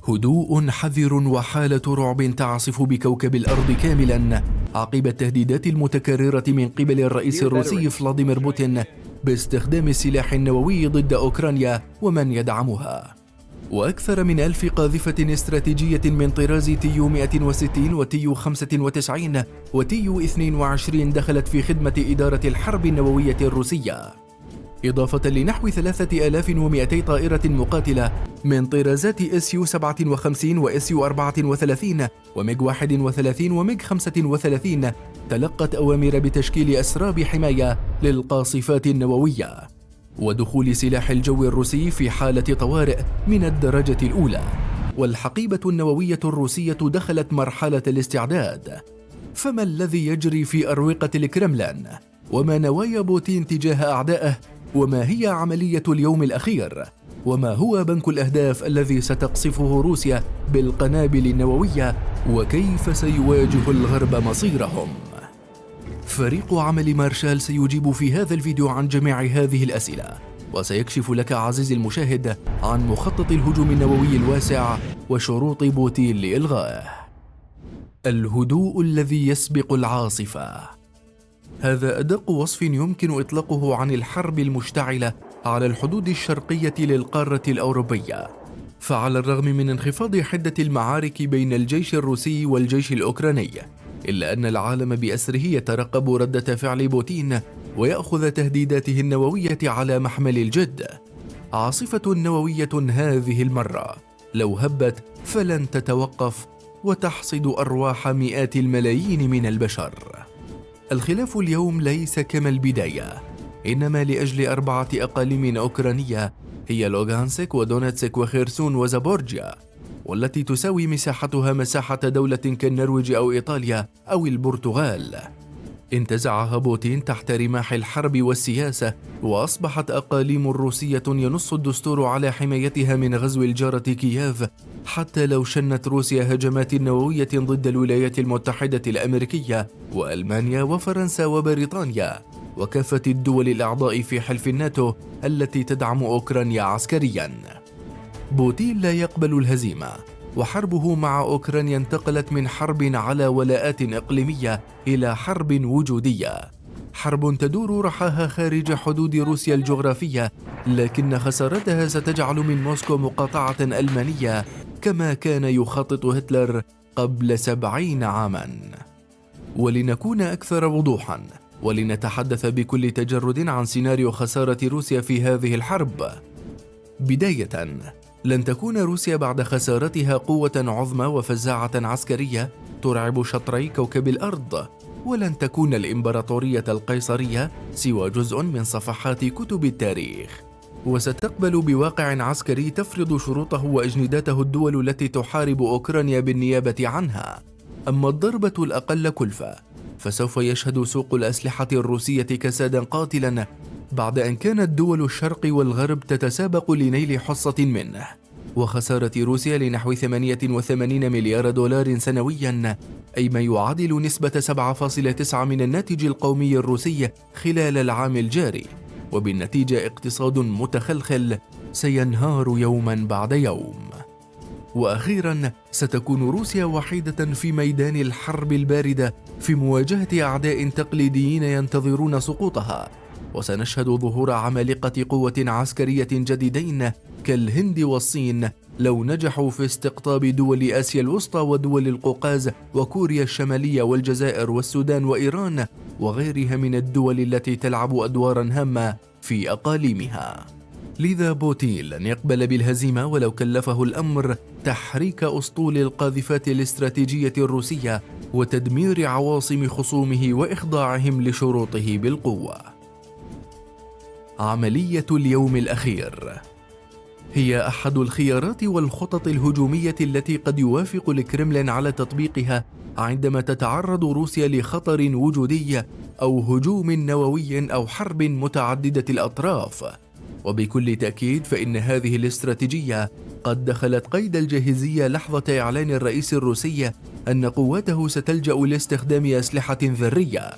هدوء حذر وحالة رعب تعصف بكوكب الأرض كاملا عقب التهديدات المتكررة من قبل الرئيس الروسي فلاديمير بوتين باستخدام السلاح النووي ضد أوكرانيا ومن يدعمها. وأكثر من 1000 قاذفة استراتيجية من طراز تيو 160 وتيو 95 وتيو 22 دخلت في خدمة إدارة الحرب النووية الروسية، إضافة لنحو 3200 طائرة مقاتلة من طرازات SU 57 و SU 34 وميج 31 وميج 35 تلقت أوامر بتشكيل أسراب حماية للقاصفات النووية ودخول سلاح الجو الروسي في حالة طوارئ من الدرجة الأولى. والحقيبة النووية الروسية دخلت مرحلة الاستعداد. فما الذي يجري في أروقة الكرملين؟ وما نوايا بوتين تجاه أعدائه؟ وما هي عملية اليوم الأخير؟ وما هو بنك الأهداف الذي ستقصفه روسيا بالقنابل النووية؟ وكيف سيواجه الغرب مصيرهم؟ فريق عمل مارشال سيجيب في هذا الفيديو عن جميع هذه الأسئلة، وسيكشف لك عزيزي المشاهد عن مخطط الهجوم النووي الواسع وشروط بوتين لإلغائه. الهدوء الذي يسبق العاصفة. هذا أدق وصف يمكن إطلاقه عن الحرب المشتعلة على الحدود الشرقية للقارة الأوروبية. فعلى الرغم من انخفاض حدة المعارك بين الجيش الروسي والجيش الأوكراني، إلا أن العالم بأسره يترقب ردة فعل بوتين ويأخذ تهديداته النووية على محمل الجد. عاصفة نووية هذه المرة لو هبت فلن تتوقف وتحصد أرواح مئات الملايين من البشر. الخلاف اليوم ليس كما البداية، إنما لأجل 4 أقاليم أوكرانية هي لوغانسك ودونتسك وخيرسون وزابورجيا، والتي تساوي مساحتها مساحة دولة كالنرويج أو إيطاليا أو البرتغال. انتزعها بوتين تحت رماح الحرب والسياسة، وأصبحت أقاليم روسية ينص الدستور على حمايتها من غزو الجارة كييف، حتى لو شنت روسيا هجمات نووية ضد الولايات المتحدة الأمريكية وألمانيا وفرنسا وبريطانيا وكافة الدول الأعضاء في حلف الناتو التي تدعم أوكرانيا عسكرياً. بوتين لا يقبل الهزيمة، وحربه مع أوكرانيا انتقلت من حرب على ولاءات إقليمية إلى حرب وجودية، حرب تدور رحاها خارج حدود روسيا الجغرافية، لكن خسارتها ستجعل من موسكو مقاطعة ألمانية كما كان يخطط هتلر قبل 70 عاماً. ولنكون أكثر وضوحاً، ولنتحدث بكل تجرد عن سيناريو خسارة روسيا في هذه الحرب. بداية، لن تكون روسيا بعد خسارتها قوة عظمى وفزاعة عسكرية ترعب شطري كوكب الأرض، ولن تكون الإمبراطورية القيصرية سوى جزء من صفحات كتب التاريخ، وستقبل بواقع عسكري تفرض شروطه وأجنداته الدول التي تحارب أوكرانيا بالنيابة عنها. أما الضربة الأقل كلفة فسوف يشهد سوق الأسلحة الروسية كسادا قاتلا، بعد أن كانت دول الشرق والغرب تتسابق لنيل حصة منه. وخسارة روسيا لنحو 88 مليار دولار سنويا، أي ما يعادل نسبة 7.9 من الناتج القومي الروسي خلال العام الجاري، وبالنتيجة اقتصاد متخلخل سينهار يوما بعد يوم. وأخيرا، ستكون روسيا وحيدة في ميدان الحرب الباردة في مواجهة أعداء تقليديين ينتظرون سقوطها، وسنشهد ظهور عمالقة قوة عسكرية جديدين كالهند والصين لو نجحوا في استقطاب دول آسيا الوسطى ودول القوقاز وكوريا الشمالية والجزائر والسودان وإيران وغيرها من الدول التي تلعب أدوارا هامة في أقاليمها. لذا بوتين لن يقبل بالهزيمة ولو كلفه الأمر تحريك أسطول القاذفات الاستراتيجية الروسية وتدمير عواصم خصومه وإخضاعهم لشروطه بالقوة. عملية اليوم الأخير هي أحد الخيارات والخطط الهجومية التي قد يوافق الكرملين على تطبيقها عندما تتعرض روسيا لخطر وجودي أو هجوم نووي أو حرب متعددة الأطراف. وبكل تأكيد فإن هذه الاستراتيجية قد دخلت قيد الجاهزية لحظة إعلان الرئيس الروسي أن قواته ستلجأ لاستخدام أسلحة ذرية.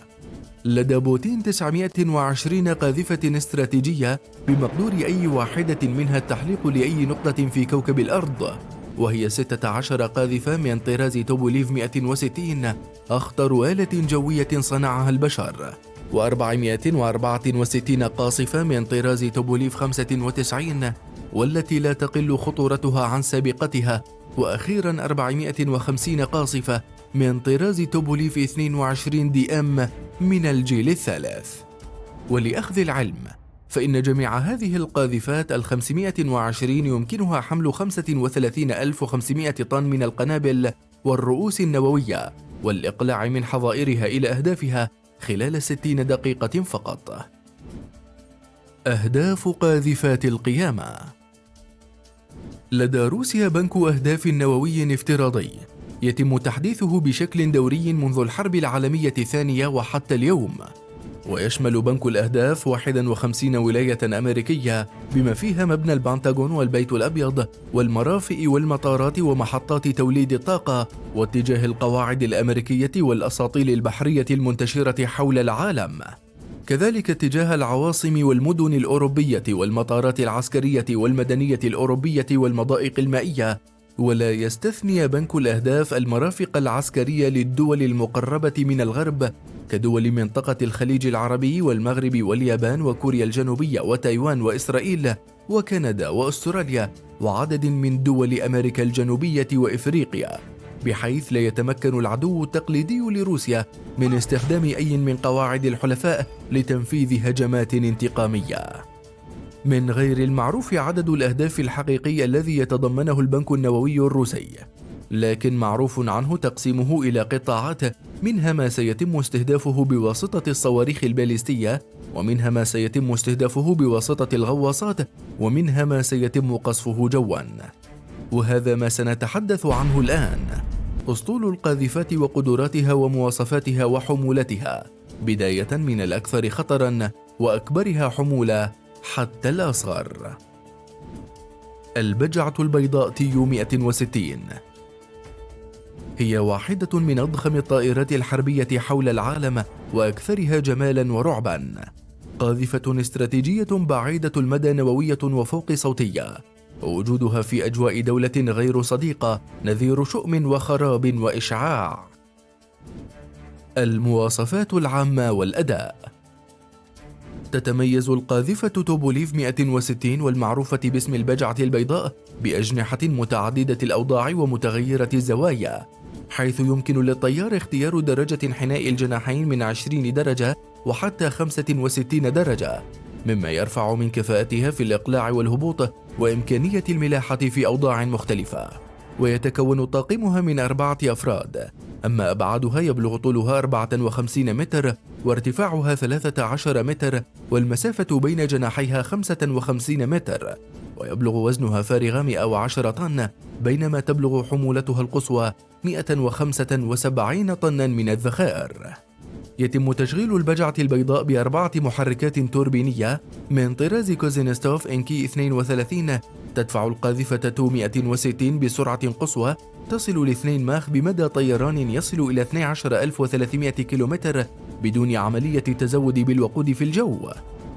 لدى بوتين 920 قاذفة استراتيجية بمقدور أي واحدة منها التحليق لأي نقطة في كوكب الأرض، وهي 16 قاذفة من طراز توبوليف 160 أخطر آلة جوية صنعها البشر، و464 قاصفة من طراز توبوليف 95 والتي لا تقل خطورتها عن سابقتها، وأخيرا 450 قاصفة من طراز توبوليف 22 دي أم من الجيل الثالث. ولأخذ العلم فإن جميع هذه القاذفات 520 يمكنها حمل 35,500 طن من القنابل والرؤوس النووية والإقلاع من حظائرها إلى أهدافها خلال 60 دقيقة فقط. أهداف قاذفات القيامة. لدى روسيا بنك أهداف نووي افتراضي يتم تحديثه بشكل دوري منذ الحرب العالمية الثانية وحتى اليوم، ويشمل بنك الأهداف 51 ولاية أمريكية بما فيها مبنى البنتاغون والبيت الأبيض والمرافئ والمطارات ومحطات توليد الطاقة واتجاه القواعد الأمريكية والأساطيل البحرية المنتشرة حول العالم، كذلك اتجاه العواصم والمدن الأوروبية والمطارات العسكرية والمدنية الأوروبية والمضائق المائية. ولا يستثني بنك الأهداف المرافق العسكرية للدول المقربة من الغرب كدول منطقة الخليج العربي والمغرب واليابان وكوريا الجنوبية وتايوان وإسرائيل وكندا وأستراليا وعدد من دول أمريكا الجنوبية وإفريقيا، بحيث لا يتمكن العدو التقليدي لروسيا من استخدام أي من قواعد الحلفاء لتنفيذ هجمات انتقامية. من غير المعروف عدد الأهداف الحقيقي الذي يتضمنه البنك النووي الروسي، لكن معروف عنه تقسيمه إلى قطاعات، منها ما سيتم استهدافه بواسطة الصواريخ الباليستية، ومنها ما سيتم استهدافه بواسطة الغواصات، ومنها ما سيتم قصفه جواً. وهذا ما سنتحدث عنه الآن: أسطول القاذفات وقدراتها ومواصفاتها وحمولتها، بداية من الأكثر خطراً وأكبرها حمولة حتى الأصغر. البجعة البيضاء تيو 160 هي واحدة من أضخم الطائرات الحربية حول العالم وأكثرها جمالاً ورعباً. قاذفة استراتيجية بعيدة المدى نووية وفوق صوتية، ووجودها في أجواء دولة غير صديقة نذير شؤم وخراب وإشعاع. المواصفات العامة والأداء. تتميز القاذفة توبوليف 160 والمعروفة باسم البجعة البيضاء بأجنحة متعددة الأوضاع ومتغيرة الزوايا، حيث يمكن للطيار اختيار درجة انحناء الجناحين من 20 درجة وحتى 65 درجة، مما يرفع من كفاءتها في الإقلاع والهبوط وإمكانية الملاحة في أوضاع مختلفة. ويتكون طاقمها من 4 أفراد، أما أبعادها يبلغ طولها 54 متر وارتفاعها 13 متر، والمسافة بين جناحيها 55 متر، ويبلغ وزنها فارغ 110 طن، بينما تبلغ حمولتها القصوى 175 طنا من الذخائر. يتم تشغيل البجعة البيضاء ب4 محركات توربينية من طراز كوزينستوف إنكي 32 تدفع القاذفة تو 160 بسرعة قصوى تصل ل2 ماخ بمدى طيران يصل إلى 12300 كيلومتر بدون عملية تزود بالوقود في الجو،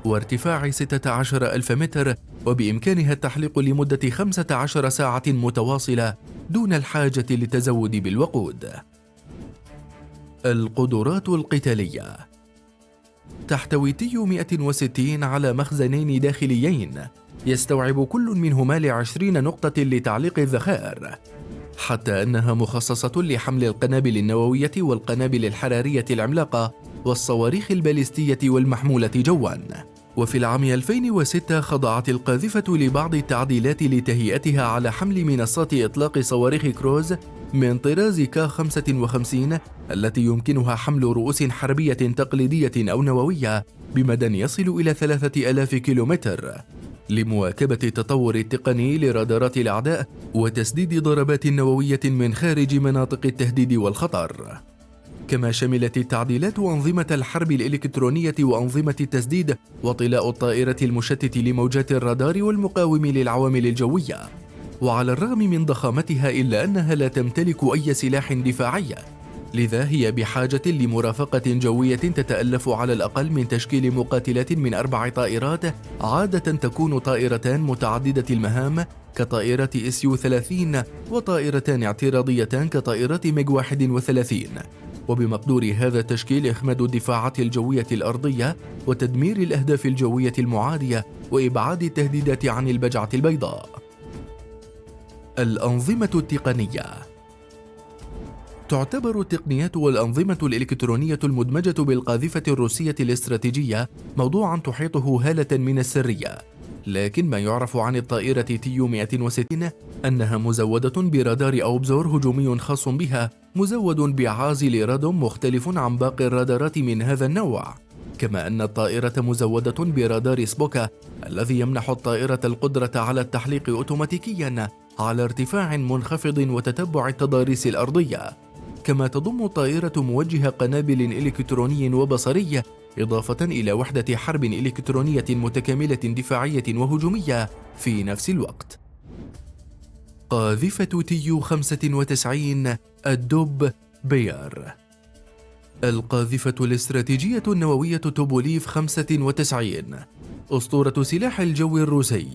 وارتفاع 16000 متر، وبإمكانها التحليق لمدة 15 ساعة متواصلة دون الحاجة للتزود بالوقود. القدرات القتالية. تحتوي تيو 160 على مخزنين داخليين يستوعب كل منهما 20 نقطة لتعليق الذخائر، حتى أنها مخصصة لحمل القنابل النووية والقنابل الحرارية العملاقة والصواريخ الباليستية والمحمولة جواً. وفي العام 2006 خضعت القاذفة لبعض التعديلات لتهيئتها على حمل منصات إطلاق صواريخ كروز من طراز K-55 التي يمكنها حمل رؤوس حربية تقليدية أو نووية بمدى يصل إلى 3000 كيلومتر، لمواكبة التطور التقني لرادارات الأعداء وتسديد ضربات نووية من خارج مناطق التهديد والخطر. كما شملت التعديلات أنظمة الحرب الإلكترونية وأنظمة التسديد وطلاء الطائرة المشتت لموجات الرادار والمقاوم للعوامل الجوية. وعلى الرغم من ضخامتها إلا أنها لا تمتلك أي سلاح دفاعي، لذا هي بحاجة لمرافقة جوية تتألف على الأقل من تشكيل مقاتلات من 4 طائرات، عادة تكون طائرتان متعددة المهام كطائرة SU 30 وطائرتان اعتراضيتان كطائرة ميج 31. وبمقدور هذا التشكيل إخماد الدفاعات الجوية الأرضية وتدمير الأهداف الجوية المعادية وإبعاد التهديدات عن البجعة البيضاء. الأنظمة التقنية. تعتبر التقنيات والأنظمة الإلكترونية المدمجة بالقاذفة الروسية الاستراتيجية موضوعا تحيطه هالة من السرية، لكن ما يعرف عن الطائرة تيو 160 أنها مزودة برادار أوبزور هجومي خاص بها، مزود بعازل رادوم مختلف عن باقي الرادارات من هذا النوع، كما أن الطائرة مزودة برادار سبوكا الذي يمنح الطائرة القدرة على التحليق أوتوماتيكيا على ارتفاع منخفض وتتبع التضاريس الأرضية. كما تضم الطائرة موجه قنابل إلكتروني وبصري، إضافة إلى وحدة حرب إلكترونية متكاملة دفاعية وهجومية في نفس الوقت. قاذفة تيو 95 الدوب بير. القاذفة الاستراتيجية النووية توبوليف 95 أسطورة سلاح الجو الروسي،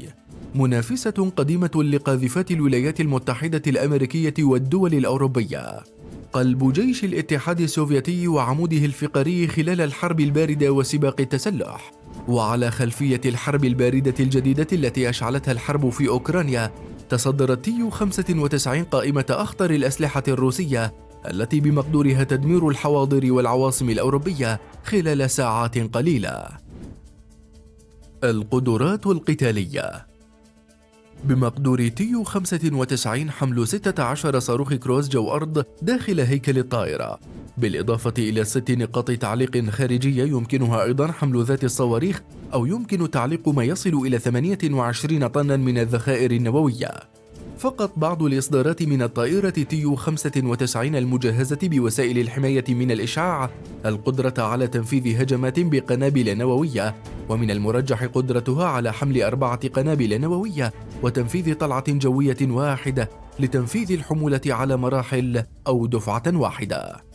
منافسة قديمة لقاذفات الولايات المتحدة الأمريكية والدول الأوروبية، قلب جيش الاتحاد السوفيتي وعموده الفقري خلال الحرب الباردة وسباق التسلح. وعلى خلفية الحرب الباردة الجديدة التي أشعلتها الحرب في أوكرانيا، تصدرت تيو 95 قائمة أخطر الأسلحة الروسية التي بمقدورها تدمير الحواضر والعواصم الأوروبية خلال ساعات قليلة. القدرات القتالية. بمقدور تيو 95 حمل 16 صاروخ كروز جو أرض داخل هيكل الطائرة، بالإضافة إلى 6 نقاط تعليق خارجية يمكنها أيضا حمل ذات الصواريخ، أو يمكن تعليق ما يصل إلى 28 طنا من الذخائر النووية. فقط بعض الإصدارات من الطائرة تيو 95 المجهزة بوسائل الحماية من الإشعاع القدرة على تنفيذ هجمات بقنابل نووية، ومن المرجح قدرتها على حمل 4 قنابل نووية وتنفيذ طلعة جوية واحدة لتنفيذ الحمولة على مراحل أو دفعة واحدة.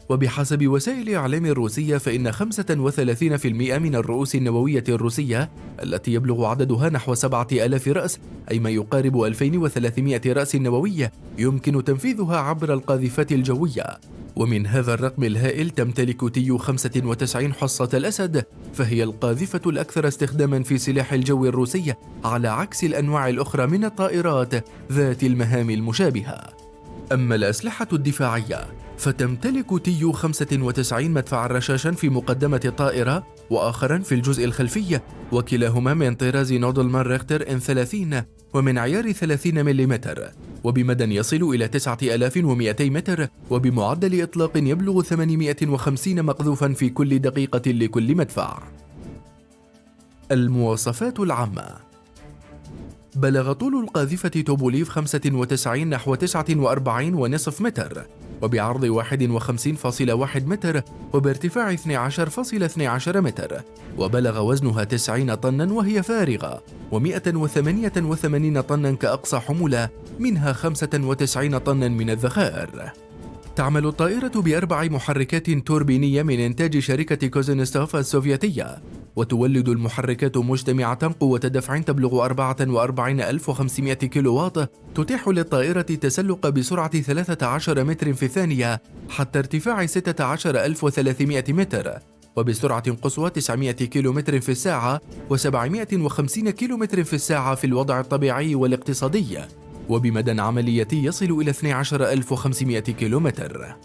وبحسب وسائل الإعلام الروسية، فإن 35% من الرؤوس النووية الروسية التي يبلغ عددها نحو 7000 رأس، أي ما يقارب 2300 رأس نووية، يمكن تنفيذها عبر القاذفات الجوية. ومن هذا الرقم الهائل تمتلك تيو 95 حصة الأسد، فهي القاذفة الأكثر استخداما في سلاح الجو الروسي على عكس الأنواع الأخرى من الطائرات ذات المهام المشابهة. أما الأسلحة الدفاعية، فتمتلك تيو 95 مدفعا رشاشا في مقدمة الطائرة وآخرا في الجزء الخلفي، وكلاهما من طراز نودلمان ريختر N30 ومن عيار 30 ملم، وبمدى يصل إلى 9200 متر، وبمعدل إطلاق يبلغ 850 مقذوفا في كل دقيقة لكل مدفع. المواصفات العامة. بلغ طول القاذفة توبوليف 95 نحو 49.5 متر، وبعرض 51.1 متر، وبارتفاع 12.12 متر، وبلغ وزنها 90 طنا وهي فارغة، و188 طنا كأقصى حمولة، منها 95 طنا من الذخائر. تعمل الطائرة ب4 محركات توربينية من إنتاج شركة كوزنستوف السوفيتية، وتولد المحركات مجتمعة قوة دفع تبلغ 44,500 كيلووات، تتيح للطائرة التسلق بسرعة 13 متر في الثانية حتى ارتفاع 16,300 متر، وبسرعة قصوى 900 كيلومتر في الساعة و750 كيلومتر في الساعة في الوضع الطبيعي والاقتصادي، وبمدى عملياتي يصل إلى 12,500 كيلومتر.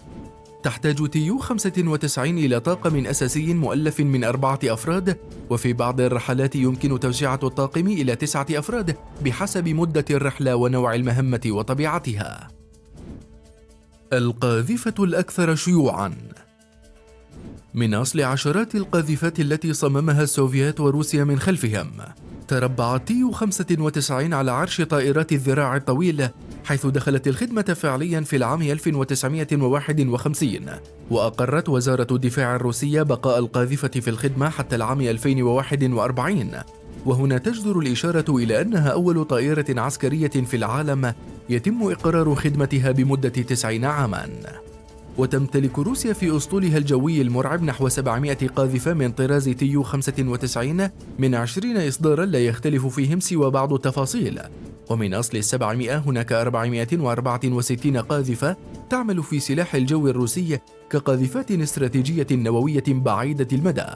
تحتاج تيو 95 إلى طاقم أساسي مؤلف من 4 أفراد، وفي بعض الرحلات يمكن توسعة الطاقم إلى 9 أفراد بحسب مدة الرحلة ونوع المهمة وطبيعتها. القاذفة الأكثر شيوعاً. من أصل عشرات القاذفات التي صممها السوفيات وروسيا من خلفهم، تربعت تيو 95 على عرش طائرات الذراع الطويل، حيث دخلت الخدمة فعليا في العام 1951، وأقرت وزارة الدفاع الروسية بقاء القاذفة في الخدمة حتى العام 2041. وهنا تجدر الإشارة إلى أنها أول طائرة عسكرية في العالم يتم إقرار خدمتها بمدة 90 عاماً. وتمتلك روسيا في أسطولها الجوي المرعب نحو 700 قاذفة من طراز تيو 95 من 20 إصداراً لا يختلف فيهم سوى بعض التفاصيل، ومن أصل 700 هناك 464 قاذفة تعمل في سلاح الجو الروسي كقاذفات استراتيجية نووية بعيدة المدى،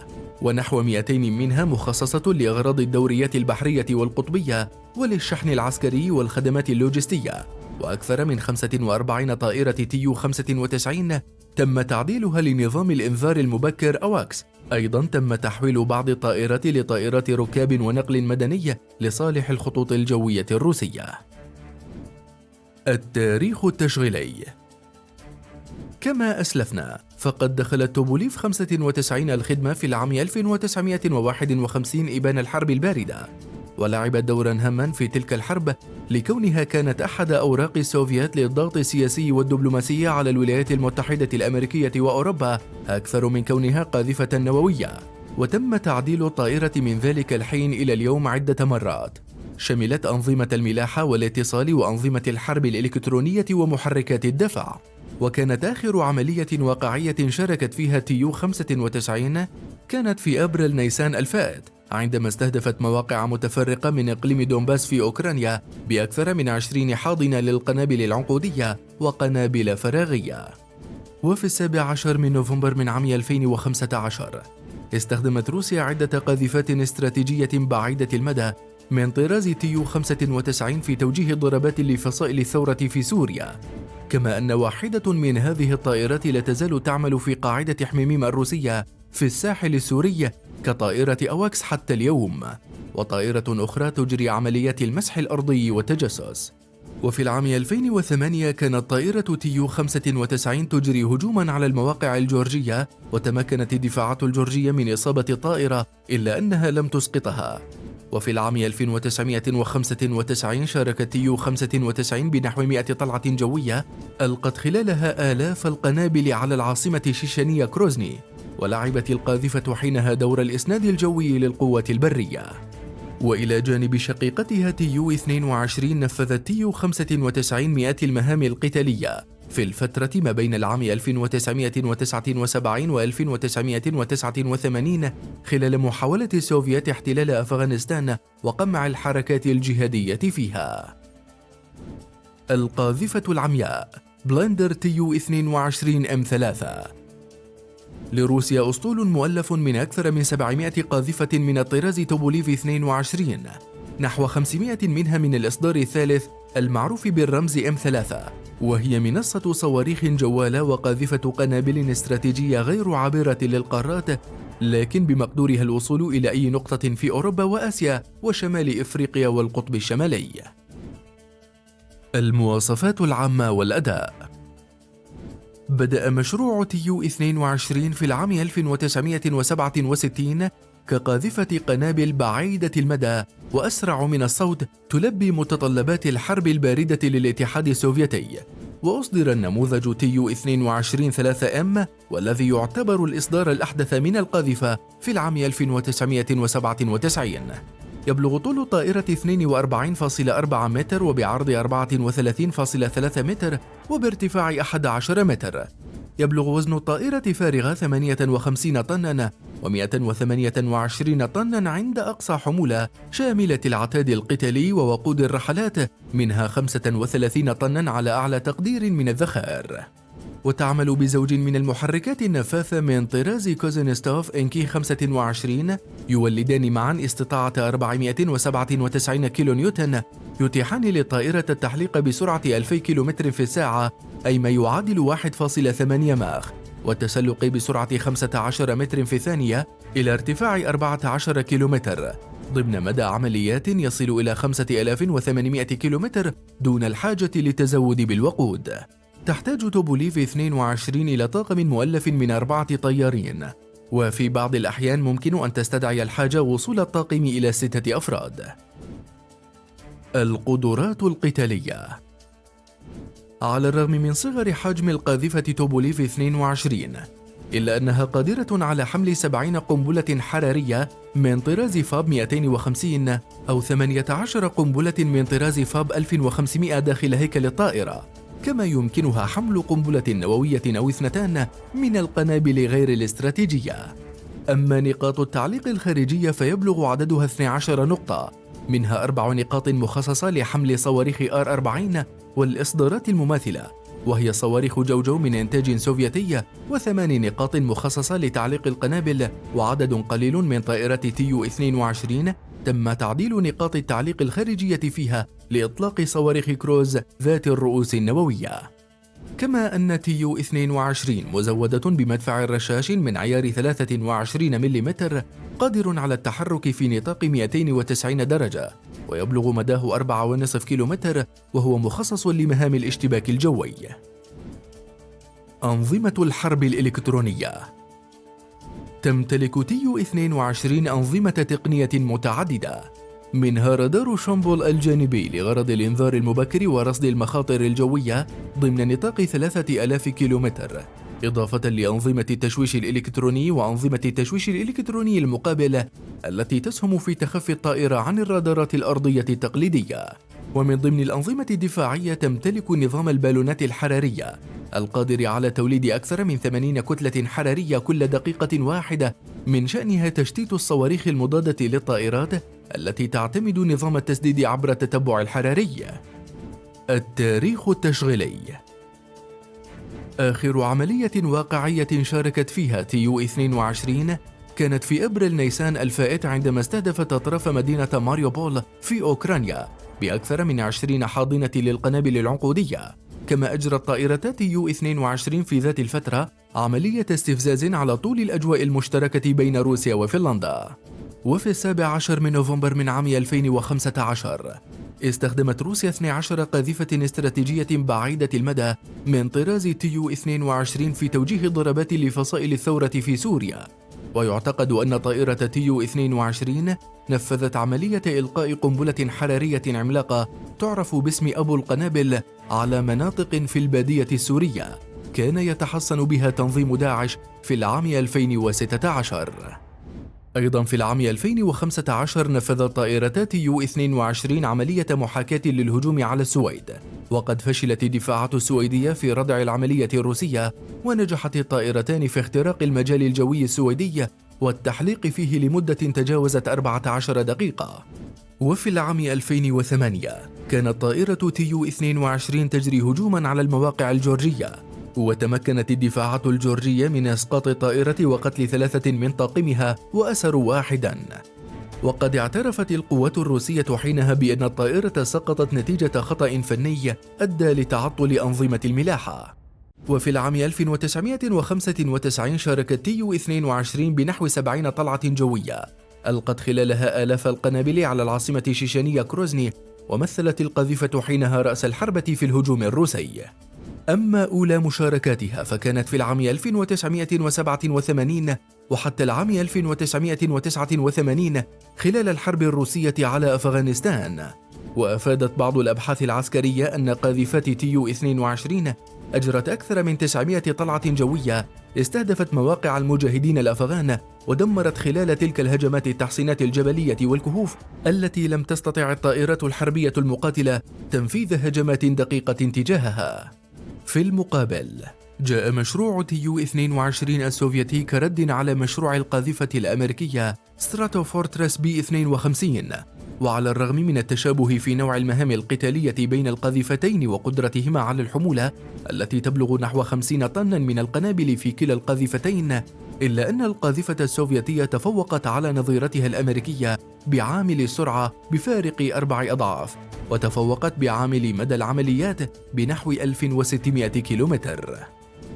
ونحو 200 منها مخصصة لأغراض الدوريات البحرية والقطبية وللشحن العسكري والخدمات اللوجستية. وأكثر من 45 طائرة تيو 95 تم تعديلها لنظام الإنذار المبكر أواكس. أيضا تم تحويل بعض الطائرات لطائرات ركاب ونقل مدني لصالح الخطوط الجوية الروسية. التاريخ التشغيلي. كما أسلفنا، فقد دخلت توبوليف 95 الخدمة في العام 1951 إبان الحرب الباردة، ولعبت دورا هاما في تلك الحرب لكونها كانت أحد أوراق السوفيات للضغط السياسي والدبلوماسي على الولايات المتحدة الأمريكية وأوروبا أكثر من كونها قاذفة نووية. وتم تعديل الطائرة من ذلك الحين إلى اليوم عدة مرات، شملت أنظمة الملاحة والاتصال وأنظمة الحرب الإلكترونية ومحركات الدفع. وكانت آخر عملية واقعية شاركت فيها تيو 95 كانت في أبريل نيسان الفائت، عندما استهدفت مواقع متفرقة من إقليم دونباس في أوكرانيا بأكثر من 20 حاضنة للقنابل العنقودية وقنابل فراغية. وفي 17 من نوفمبر من عام 2015 استخدمت روسيا عدة قاذفات استراتيجية بعيدة المدى من طراز تيو 95 في توجيه ضربات لفصائل الثورة في سوريا، كما أن واحدة من هذه الطائرات لا تزال تعمل في قاعدة حميميم الروسية في الساحل السوري كطائرة أواكس حتى اليوم، وطائرة أخرى تجري عمليات المسح الأرضي والتجسس. وفي العام 2008 كانت طائرة تيو 95 تجري هجوما على المواقع الجورجية، وتمكنت الدفاعات الجورجية من إصابة الطائرة إلا أنها لم تسقطها. وفي العام 1995 شاركت تيو 95 بنحو 100 طلعة جوية ألقت خلالها آلاف القنابل على العاصمة شيشانية كروزني، ولعبت القاذفة حينها دور الإسناد الجوي للقوات البرية. وإلى جانب شقيقتها تيو 22 نفذت تيو 95 مئات المهام القتالية في الفترة ما بين العام 1979 و 1989 خلال محاولة السوفيات احتلال أفغانستان وقمع الحركات الجهادية فيها. القاذفة العمياء بلندر تيو 22 M3. لروسيا أسطول مؤلف من أكثر من 700 قاذفة من الطراز توبوليف 22، نحو 500 منها من الإصدار الثالث المعروف بالرمز M3، وهي منصة صواريخ جوالة وقاذفة قنابل استراتيجية غير عابرة للقارات، لكن بمقدورها الوصول إلى أي نقطة في أوروبا وآسيا وشمال إفريقيا والقطب الشمالي. المواصفات العامة والأداء. بدأ مشروع تيو 22 في العام 1967 كقاذفة قنابل بعيدة المدى وأسرع من الصوت تلبي متطلبات الحرب الباردة للاتحاد السوفيتي، وأصدر النموذج تيو 22 3M والذي يعتبر الإصدار الأحدث من القاذفة في العام 1997. يبلغ طول الطائرة 42.4 متر وبعرض 34.3 متر وبارتفاع 11 متر. يبلغ وزن الطائرة فارغة 58 طناً و128 طناً عند أقصى حمولة شاملة العتاد القتالي ووقود الرحلات، منها 35 طناً على أعلى تقدير من الذخائر. وتعمل بزوج من المحركات النفاثة من طراز كوزنستوف إنكي 25 يولدان معا استطاعة 497 كيلو نيوتن، يتيحان للطائرة التحليق بسرعة 2000 كيلومتر في الساعة، أي ما يعادل 1.8 ماخ، والتسلق بسرعة 15 متر في الثانية إلى ارتفاع 14 كيلومتر، ضمن مدى عمليات يصل إلى 5800 كيلومتر دون الحاجة للتزود بالوقود. تحتاج توبوليف 22 إلى طاقم مؤلف من 4 طيارين، وفي بعض الأحيان ممكن أن تستدعي الحاجة وصول الطاقم إلى 6 أفراد. القدرات القتالية. على الرغم من صغر حجم القاذفة توبوليف 22 إلا أنها قادرة على حمل 70 قنبلة حرارية من طراز فاب 250 أو 18 قنبلة من طراز فاب 1500 داخل هيكل الطائرة، كما يمكنها حمل قنبلة نووية أو 2 من القنابل غير الاستراتيجية. أما نقاط التعليق الخارجية فيبلغ عددها 12 نقطة، منها 4 نقاط مخصصة لحمل صواريخ R-40 والإصدارات المماثلة، وهي صواريخ جوجو من إنتاج سوفيتي، و8 نقاط مخصصة لتعليق القنابل، وعدد قليل من طائرات TU-22 تم تعديل نقاط التعليق الخارجية فيها لإطلاق صواريخ كروز ذات الرؤوس النووية. كما أن TU-22 مزودة بمدفع رشاش من عيار 23 ملم قادر على التحرك في نطاق 290 درجة، ويبلغ مداه 4.5 كيلومتر، وهو مخصص لمهام الاشتباك الجوي. أنظمة الحرب الإلكترونية. تمتلك TU-22 أنظمة تقنية متعددة، منها رادار شامبول الجانبي لغرض الإنذار المبكر ورصد المخاطر الجوية ضمن نطاق 3000 كيلومتر، إضافة لأنظمة التشويش الإلكتروني وأنظمة التشويش الإلكتروني المقابل التي تسهم في تخفي الطائرة عن الرادارات الأرضية التقليدية. ومن ضمن الأنظمة الدفاعية تمتلك نظام البالونات الحرارية القادر على توليد أكثر من 80 كتلة حرارية كل دقيقة واحدة، من شأنها تشتيت الصواريخ المضادة للطائرات التي تعتمد نظام التسديد عبر التتبع الحراري. التاريخ التشغيلي. آخر عملية واقعية شاركت فيها TU-22 كانت في أبريل نيسان الفائت، عندما استهدفت أطراف مدينة ماريوبول في أوكرانيا بأكثر من 20 حاضنة للقنابل العنقودية. كما أجرت طائرة TU-22 في ذات الفترة عملية استفزاز على طول الأجواء المشتركة بين روسيا وفنلندا. وفي 17 من نوفمبر من عام 2015 استخدمت روسيا 12 قاذفة استراتيجية بعيدة المدى من طراز TU-22 في توجيه ضربات لفصائل الثورة في سوريا. ويعتقد أن طائرة TU-22 نفذت عملية إلقاء قنبلة حرارية عملاقة تعرف باسم أبو القنابل على مناطق في البادية السورية كان يتحصن بها تنظيم داعش في العام 2016. أيضا في العام 2015 نفذت طائرتا TU-22 عملية محاكاة للهجوم على السويد، وقد فشلت الدفاعات السويدية في ردع العملية الروسية، ونجحت الطائرتان في اختراق المجال الجوي السويدي والتحليق فيه لمدة تجاوزت 14 دقيقة. وفي العام 2008 كانت طائرة TU-22 تجري هجوما على المواقع الجورجية، وتمكنت الدفاعات الجورجية من إسقاط الطائرة وقتل 3 من طاقمها وأسروا واحدا. وقد اعترفت القوات الروسية حينها بأن الطائرة سقطت نتيجة خطأ فني أدى لتعطل أنظمة الملاحة. وفي العام 1995 شاركت TU-22 بنحو 70 طلعة جوية ألقت خلالها آلاف القنابل على العاصمة شيشانية كروزني، ومثلت القاذفة حينها رأس الحربة في الهجوم الروسي. أما أولى مشاركاتها فكانت في العام 1987 وحتى العام 1989 خلال الحرب الروسية على أفغانستان. وأفادت بعض الأبحاث العسكرية أن قاذفات TU-22 أجرت أكثر من 900 طلعة جوية استهدفت مواقع المجاهدين الأفغان، ودمرت خلال تلك الهجمات التحصينات الجبلية والكهوف التي لم تستطع الطائرات الحربية المقاتلة تنفيذ هجمات دقيقة تجاهها. في المقابل جاء مشروع TU-22 السوفيتي كرد على مشروع القاذفة الأمريكية ستراتوفورترس B-52، وعلى الرغم من التشابه في نوع المهام القتالية بين القاذفتين وقدرتهما على الحمولة التي تبلغ نحو 50 طنا من القنابل في كلا القاذفتين، إلا أن القاذفة السوفيتية تفوقت على نظيرتها الأمريكية بعامل السرعة بفارق 4 أضعاف، وتفوقت بعامل مدى العمليات بنحو 1600 كيلومتر.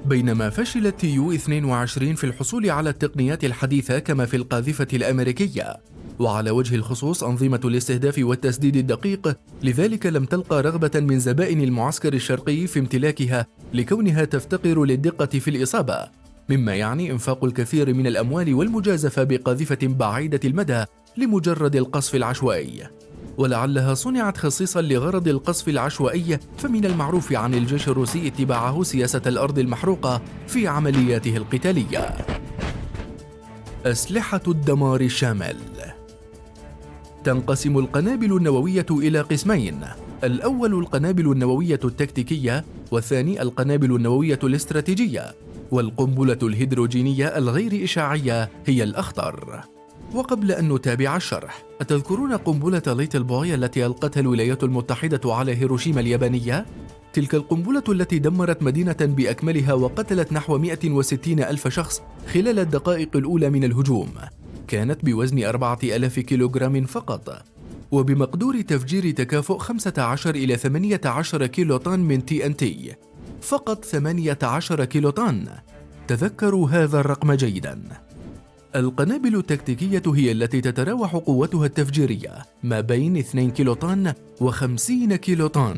بينما فشلت TU-22 في الحصول على التقنيات الحديثة كما في القاذفة الأمريكية، وعلى وجه الخصوص أنظمة الاستهداف والتسديد الدقيق، لذلك لم تلقى رغبة من زبائن المعسكر الشرقي في امتلاكها لكونها تفتقر للدقة في الإصابة، مما يعني إنفاق الكثير من الأموال والمجازفة بقاذفة بعيدة المدى لمجرد القصف العشوائي. ولعلها صنعت خصيصا لغرض القصف العشوائي، فمن المعروف عن الجيش الروسي اتباعه سياسة الأرض المحروقة في عملياته القتالية. أسلحة الدمار الشامل. تنقسم القنابل النووية إلى قسمين: الأول القنابل النووية التكتيكية، والثاني القنابل النووية الاستراتيجية. والقنبلة الهيدروجينية الغير إشعاعية هي الأخطر. وقبل أن نتابع الشرح، أتذكرون قنبلة ليتل بوي التي ألقتها الولايات المتحدة على هيروشيما اليابانية؟ تلك القنبلة التي دمرت مدينة بأكملها وقتلت نحو 160 ألف شخص خلال الدقائق الأولى من الهجوم، كانت بوزن 4000 كيلوغرام فقط، وبمقدور تفجير تكافؤ 15 إلى 18 كيلو طن من TNT، فقط 18 كيلو طن. تذكروا هذا الرقم جيدا. القنابل التكتيكية هي التي تتراوح قوتها التفجيرية ما بين 2 كيلو طن و50 كيلو طن،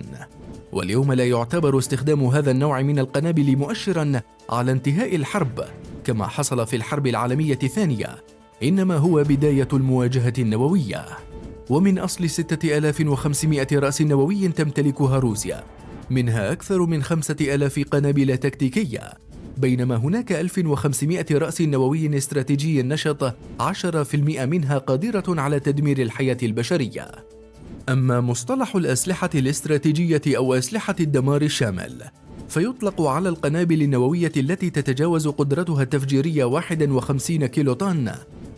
واليوم لا يعتبر استخدام هذا النوع من القنابل مؤشرا على انتهاء الحرب كما حصل في الحرب العالمية الثانية، إنما هو بداية المواجهة النووية. ومن أصل 6500 رأس نووي تمتلكها روسيا، منها أكثر من 5000 قنابل تكتيكية، بينما هناك 1500 رأس نووي استراتيجي نشط 10% منها قادرة على تدمير الحياة البشرية. أما مصطلح الأسلحة الاستراتيجية أو أسلحة الدمار الشامل فيطلق على القنابل النووية التي تتجاوز قدرتها التفجيرية 51 كيلو طن،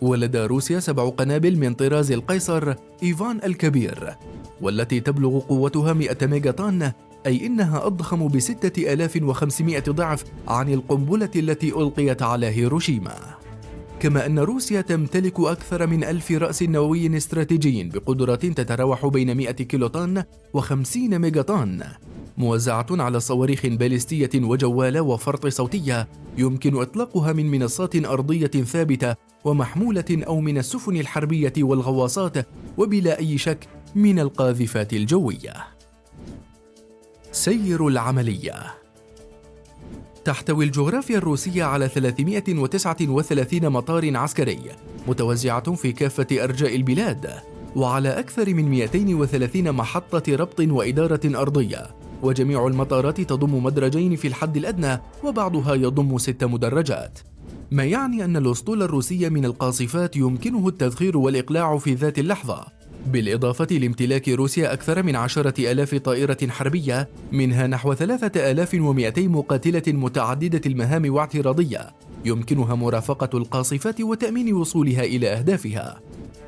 ولدى روسيا 7 قنابل من طراز القيصر إيفان الكبير، والتي تبلغ قوتها 100 ميجا طن، أي إنها أضخم ب6500 ضعف عن القنبلة التي ألقيت على هيروشيما. كما أن روسيا تمتلك أكثر من 1000 رأس نووي استراتيجي بقدرات تتراوح بين 100 كيلو طن و50 ميجا طن، موزعة على صواريخ باليستية وجوالة وفرط صوتية يمكن إطلاقها من منصات أرضية ثابتة ومحمولة أو من السفن الحربية والغواصات، وبلا أي شك من القاذفات الجوية. سير العملية. تحتوي الجغرافيا الروسية على 339 مطار عسكري متوزعة في كافة أرجاء البلاد، وعلى أكثر من 230 محطة ربط وإدارة أرضية، وجميع المطارات تضم مدرجين في الحد الأدنى، وبعضها يضم 6 مدرجات، ما يعني أن الأسطول الروسي من القاصفات يمكنه التذخير والإقلاع في ذات اللحظة، بالإضافة لامتلاك روسيا أكثر من 10,000 طائرة حربية، منها نحو 3200 مقاتلة متعددة المهام واعتراضية يمكنها مرافقة القاصفات وتأمين وصولها إلى أهدافها.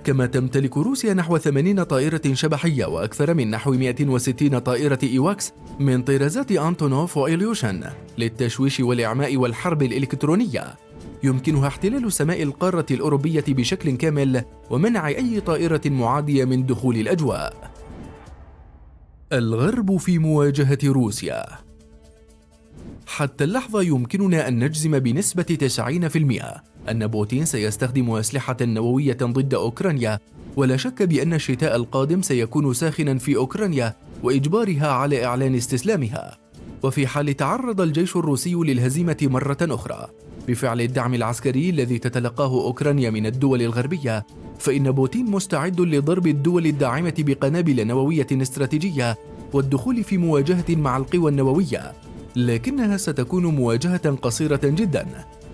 كما تمتلك روسيا نحو 80 طائرة شبحية وأكثر من نحو 160 طائرة إيواكس من طرازات أنتونوف وإليوشن للتشويش والإعماء والحرب الإلكترونية، يمكنها احتلال سماء القارة الأوروبية بشكل كامل ومنع أي طائرة معادية من دخول الأجواء. الغرب في مواجهة روسيا. حتى اللحظة يمكننا أن نجزم بنسبة 90% أن بوتين سيستخدم أسلحة نووية ضد أوكرانيا، ولا شك بأن الشتاء القادم سيكون ساخنا في أوكرانيا وإجبارها على إعلان استسلامها. وفي حال تعرض الجيش الروسي للهزيمة مرة أخرى بفعل الدعم العسكري الذي تتلقاه أوكرانيا من الدول الغربية، فإن بوتين مستعد لضرب الدول الداعمة بقنابل نووية استراتيجية والدخول في مواجهة مع القوى النووية، لكنها ستكون مواجهة قصيرة جدا،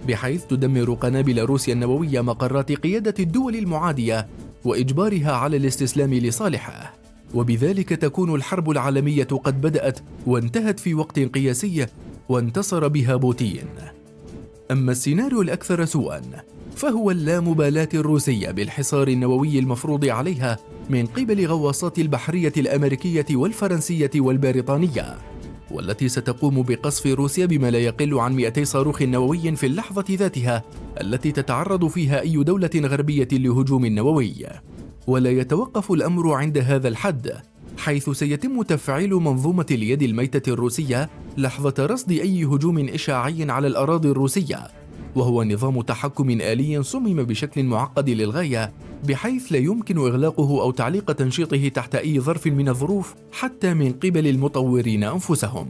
بحيث تدمر قنابل روسيا النووية مقرات قيادة الدول المعادية وإجبارها على الاستسلام لصالحه، وبذلك تكون الحرب العالمية قد بدأت وانتهت في وقت قياسي وانتصر بها بوتين. أما السيناريو الأكثر سوءا فهو اللامبالاة الروسية بالحصار النووي المفروض عليها من قبل غواصات البحرية الأمريكية والفرنسية والبريطانية، والتي ستقوم بقصف روسيا بما لا يقل عن 200 صاروخ نووي في اللحظة ذاتها التي تتعرض فيها أي دولة غربية لهجوم نووي. ولا يتوقف الأمر عند هذا الحد، حيث سيتم تفعيل منظومة اليد الميتة الروسية لحظة رصد أي هجوم إشعاعي على الأراضي الروسية، وهو نظام تحكم آلي صمم بشكل معقد للغاية، بحيث لا يمكن إغلاقه أو تعليق تنشيطه تحت أي ظرف من الظروف حتى من قبل المطورين أنفسهم.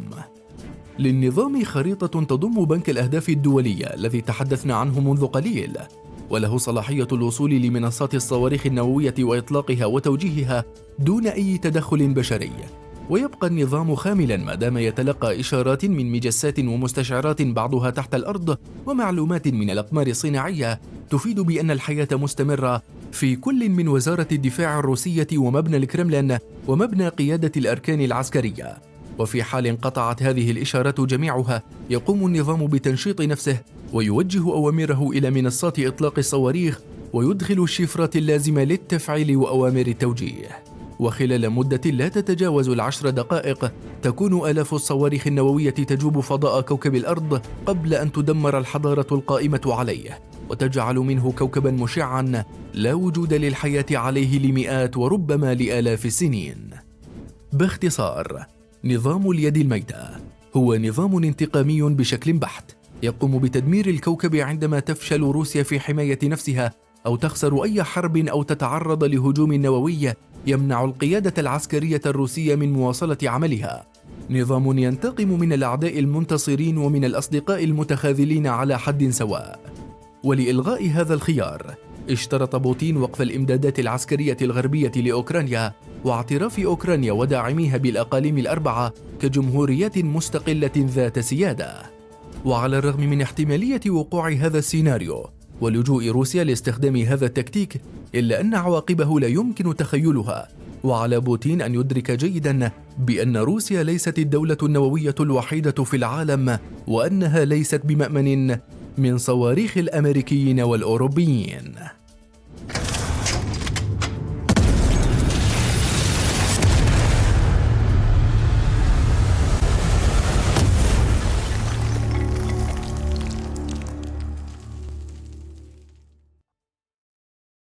للنظام خريطة تضم بنك الأهداف الدولية الذي تحدثنا عنه منذ قليل، وله صلاحية الوصول لمنصات الصواريخ النووية وإطلاقها وتوجيهها دون أي تدخل بشري، ويبقى النظام خاملا ما دام يتلقى إشارات من مجسات ومستشعرات بعضها تحت الأرض ومعلومات من الأقمار الصناعية تفيد بأن الحياة مستمرة في كل من وزارة الدفاع الروسية ومبنى الكرملين ومبنى قيادة الأركان العسكرية. وفي حال انقطعت هذه الإشارات جميعها يقوم النظام بتنشيط نفسه ويوجه أوامره إلى منصات إطلاق الصواريخ ويدخل الشفرات اللازمة للتفعيل وأوامر التوجيه. وخلال مدة لا تتجاوز 10 دقائق تكون آلاف الصواريخ النووية تجوب فضاء كوكب الأرض قبل أن تدمر الحضارة القائمة عليه، وتجعل منه كوكبا مشعا لا وجود للحياة عليه لمئات وربما لآلاف السنين. باختصار، نظام اليد الميتة هو نظام انتقامي بشكل بحت يقوم بتدمير الكوكب عندما تفشل روسيا في حماية نفسها أو تخسر أي حرب أو تتعرض لهجوم نووي يمنع القيادة العسكرية الروسية من مواصلة عملها. نظام ينتقم من الأعداء المنتصرين ومن الأصدقاء المتخاذلين على حد سواء. ولإلغاء هذا الخيار اشترط بوتين وقف الإمدادات العسكرية الغربية لأوكرانيا واعتراف أوكرانيا وداعميها بالأقاليم الأربعة كجمهوريات مستقلة ذات سيادة. وعلى الرغم من احتمالية وقوع هذا السيناريو ولجوء روسيا لاستخدام هذا التكتيك، إلا أن عواقبه لا يمكن تخيلها، وعلى بوتين أن يدرك جيدا بأن روسيا ليست الدولة النووية الوحيدة في العالم، وأنها ليست بمأمن من صواريخ الأمريكيين والأوروبيين.